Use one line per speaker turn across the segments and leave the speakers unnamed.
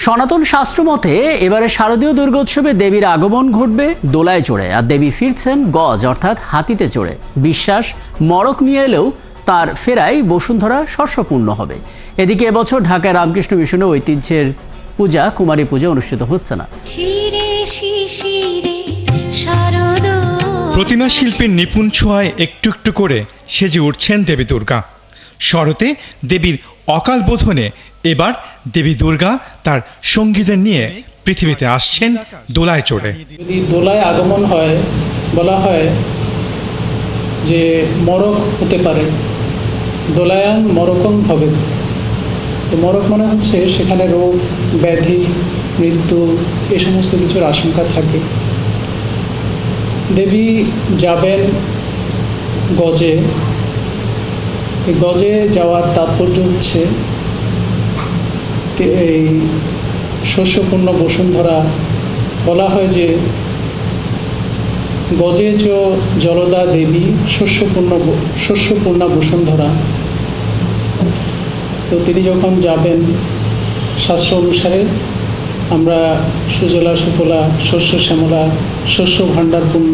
সনাতন শাস্ত্র মতে এবারে শারদীয় দুর্গোৎসবে দেবীর আগমন ঘটবে দোলায় চড়ে, আর দেবী ফিরছেন গজ অর্থাৎ হাতিতে চড়ে। বিশ্বাস মড়ক নিয়ে এলেও তার ফেরায় বসুন্ধরা শস্যপূর্ণ হবে। এদিকে এবছর ঢাকায় রামকৃষ্ণ মিশনে ঐতিহ্যের পূজা কুমারী পূজা অনুষ্ঠিত হচ্ছে না।
প্রতিমা শিল্পের নিপুণ ছোঁয়ায় একটু একটু করে সেজে উঠছেন দেবী দুর্গা। শরতে দেবীর অকাল বোধনে এবার দেবী দুর্গা তার সঙ্গীদের নিয়ে পৃথিবীতে আসছেন দোলায় চড়ে।
যদি দোলায় আগমন হয়, বলা হয় যে মরক হতে পারে, দোলায়াং মরকং ভবেৎ। তো মরক মানে হচ্ছে সেখানে রোগ ব্যাধি মৃত্যু এ সমস্ত কিছুর আশঙ্কা থাকে। দেবী যাবেন গজে। এই গজে যাওয়ার তাৎপর্য হচ্ছে এই শস্যপূর্ণ বসুন্ধরা। বলা হয় যে গজে চ জলদা দেবী শস্যপূর্ণা বসুন্ধরা। তো তিনি যখন যাবেন শাস্ত্র অনুসারে আমরা সুজলা সুফলা শস্য শ্যামলা শস্য ভাণ্ডারপূর্ণ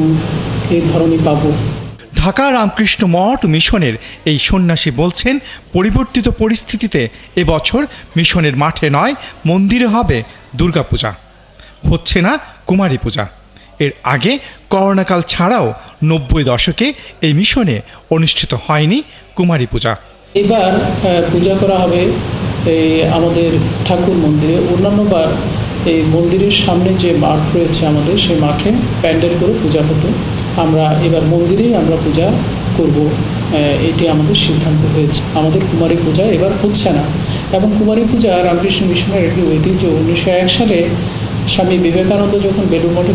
এই ধরনই পাবো।
ঢাকা রামকৃষ্ণ মঠ মিশনের এই সন্ন্যাসী বলছেন, পরিবর্তিত পরিস্থিতিতে এবছর মিশনের মাঠে নয় মন্দিরে হবে দুর্গাপূজা, হচ্ছে না কুমারী পূজা। এর আগে করোনাকাল ছাড়াও 90 দশকে এই মিশনে অনুষ্ঠিত হয়নি কুমারী পূজা।
এবার পূজা করা হবে এই আমাদের ঠাকুর মন্দিরে। অন্যান্যবার এই মন্দিরের সামনে যে মাঠ রয়েছে আমাদের, সেই মাঠে প্যান্ডেল করে পূজা হতো। আমরা এবার মন্দিরেই আমরা পূজা করব, এটি আমাদের সিদ্ধান্ত হয়েছে। আমাদের কুমারী পূজা এবার হচ্ছে না। এবং কুমারী পূজা রামকৃষ্ণ মিশনের একটি ঐতিহ্য। 1901 সালে স্বামী বিবেকানন্দ যখন বেলুড় মঠে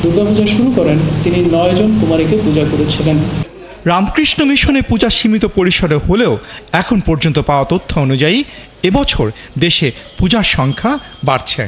দুর্গাপূজা শুরু করেন, তিনি 9 জন কুমারীকে পূজা করেছিলেন।
রামকৃষ্ণ মিশনে পূজা সীমিত পরিসরে হলেও এখন পর্যন্ত পাওয়া তথ্য অনুযায়ী এবছর দেশে পূজার সংখ্যা বাড়ছে।